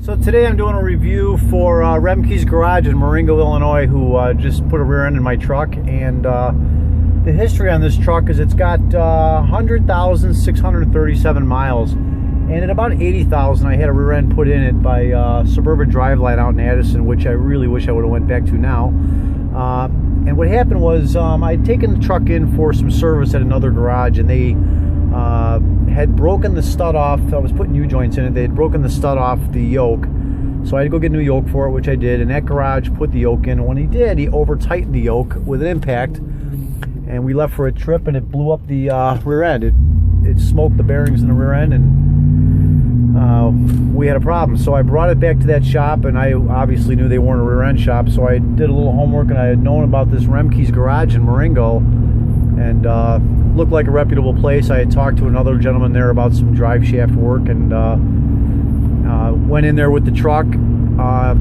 So today I'm doing a review for Remkes Garage in Marengo, Illinois, who just put a rear end in my truck. And the history on this truck is it's got 100,637 miles. And at about 80,000, I had a rear end put in it by Suburban Driveline out in Addison, which I really wish I would have went back to now. And what happened was I'd taken the truck in for some service at another garage, and they had broken the stud off. I was putting U-joints in it. They had broken the stud off the yoke, so I had to go get a new yoke for it, which I did. And that garage put the yoke in, and when he did, he over-tightened the yoke with an impact, and we left for a trip, and it blew up the rear end. It smoked the bearings in the rear end, and we had a problem. So I brought it back to that shop, and I obviously knew they weren't a rear end shop, so I did a little homework, and I had known about this Remkes Garage in Marengo, and looked like a reputable place. I had talked to another gentleman there about some drive shaft work, and went in there with the truck.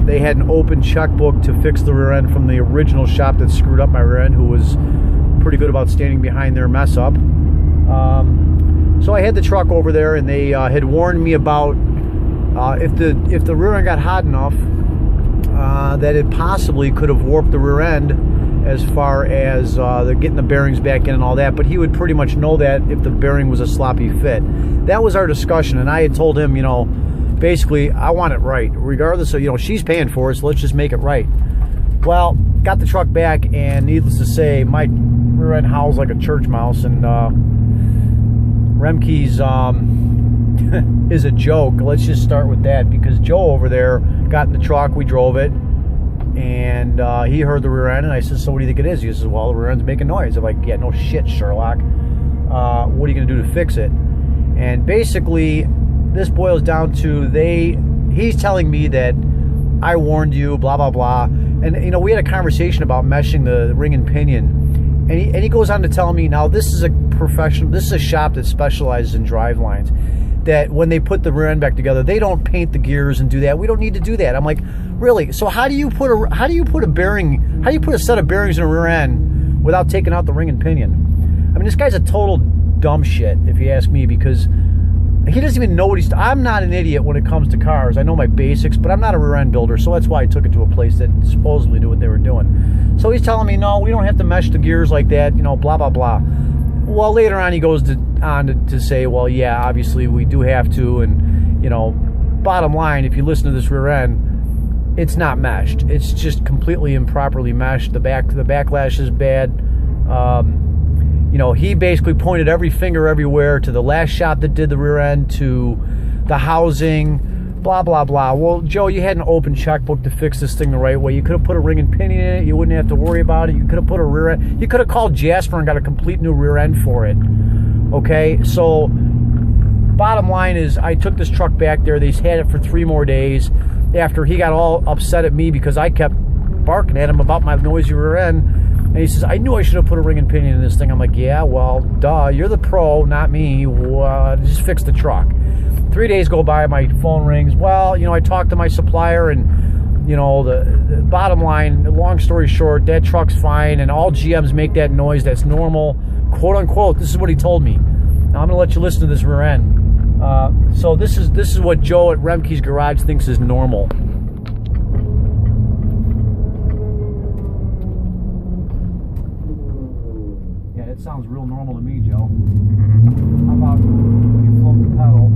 They had an open checkbook to fix the rear end from the original shop that screwed up my rear end, who was pretty good about standing behind their mess up. So I had the truck over there, and they had warned me about if the rear end got hot enough that it possibly could have warped the rear end as far as getting the bearings back in and all that, but he would pretty much know that if the bearing was a sloppy fit. That was our discussion, and I had told him, you know, basically, I want it right. Regardless of, you know, she's paying for it, so let's just make it right. Well, got the truck back, and needless to say, my rear end howls like a church mouse, and Remkes is a joke. Let's just start with that, because Joe over there got in the truck, we drove it, and he heard the rear end, and I said, so what do you think it is? He says, well, the rear end's making noise. I'm like, yeah, no shit, Sherlock. What are you going to do to fix it? And basically, this boils down to he's telling me that I warned you, blah, blah, blah. And, you know, we had a conversation about meshing the ring and pinion. And he goes on to tell me, now, this is a shop that specializes in drive lines, that when they put the rear end back together, they don't paint the gears and do that. We don't need to do that. I'm like, really? So how do you put a set of bearings in a rear end without taking out the ring and pinion? I mean, this guy's a total dumb shit, if you ask me, because he doesn't even know what he's... I'm not an idiot when it comes to cars. I know my basics, but I'm not a rear end builder, so that's why I took it to a place that supposedly knew what they were doing. So he's telling me, no, we don't have to mesh the gears like that, you know, blah, blah, blah. Well, later on, he goes on to say, well, yeah, obviously we do have to, and, you know, bottom line, if you listen to this rear end, it's not meshed. It's just completely improperly meshed. The backlash is bad. You know, he basically pointed every finger everywhere, to the last shop that did the rear end, to the housing, blah, blah, blah. Well, Joe, you had an open checkbook to fix this thing the right way. You could have put a ring and pinion in it. You wouldn't have to worry about it. You could have put a rear end. You could have called Jasper and got a complete new rear end for it. Okay, so bottom line is, I took this truck back there. They had it for 3 more days after he got all upset at me because I kept barking at him about my noisy rear end. And he says, I knew I should have put a ring and pinion in this thing. I'm like, yeah, well, duh, you're the pro, not me. Just fix the truck. 3 days go by, my phone rings. Well, you know, I talked to my supplier, and, you know, the bottom line, long story short, that truck's fine, and all GMs make that noise. That's normal, quote unquote. This is what he told me. Now I'm gonna let you listen to this rear end. So this is what Joe at Remkes Garage thinks is normal. Yeah, it sounds real normal to me, Joe. How about when you float the pedal?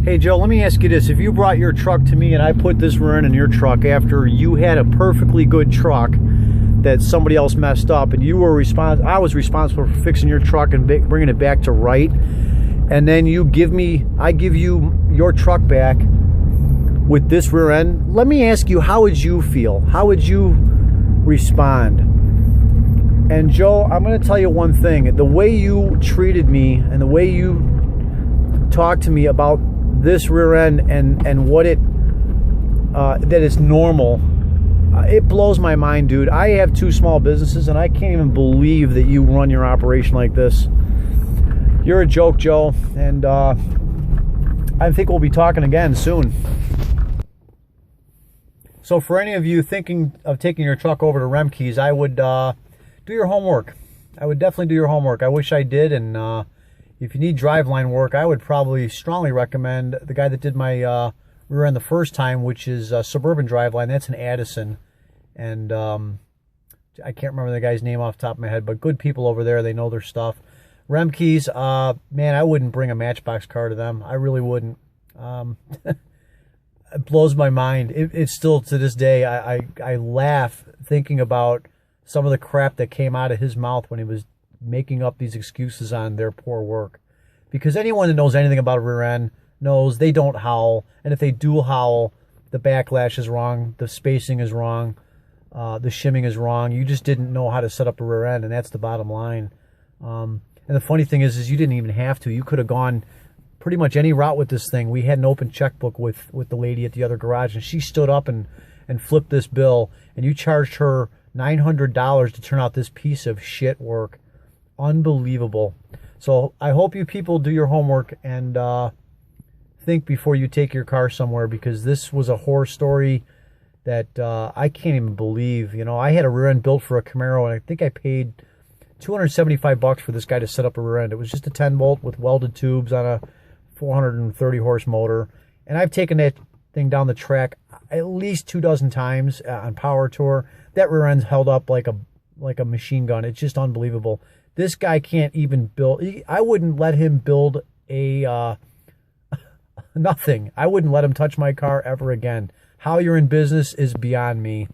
Hey Joe, let me ask you this. If you brought your truck to me and I put this rear end in your truck after you had a perfectly good truck that somebody else messed up, and I was responsible for fixing your truck and bringing it back to right, and then I give you your truck back with this rear end, let me ask you, how would you feel? How would you respond? And Joe, I'm going to tell you one thing. The way you treated me and the way you talked to me about this rear end and what that is normal, It blows my mind, dude. I have 2 small businesses, and I can't even believe that you run your operation like this. You're a joke, Joe, and I think we'll be talking again soon. So for any of you thinking of taking your truck over to Remkes, I would do your homework. I would definitely do your homework. I wish I did, and if you need driveline work, I would probably strongly recommend the guy that did my rear end the first time, which is Suburban Driveline. That's in Addison, and I can't remember the guy's name off the top of my head, but good people over there. They know their stuff. Remkes, man, I wouldn't bring a Matchbox car to them. I really wouldn't. It blows my mind. It's still, to this day, I laugh thinking about some of the crap that came out of his mouth when he was making up these excuses on their poor work. Because anyone that knows anything about a rear end knows they don't howl, and if they do howl, the backlash is wrong, the spacing is wrong, the shimming is wrong. You just didn't know how to set up a rear end, and that's the bottom line. And the funny thing is you didn't even have to. You could have gone pretty much any route with this thing. We had an open checkbook with the lady at the other garage, and she stood up and flipped this bill, and you charged her $900 to turn out this piece of shit work. Unbelievable. So I hope you people do your homework and think before you take your car somewhere, because this was a horror story that I can't even believe. You know, I had a rear end built for a Camaro, and I think I paid $275 for this guy to set up a rear end. It was just a 10-bolt with welded tubes on a 430 horse motor, and I've taken that thing down the track at least 24 times on Power Tour. That rear end's held up like a machine gun. It's just unbelievable. This guy can't even build. I wouldn't let him build a nothing. I wouldn't let him touch my car ever again. How you're in business is beyond me.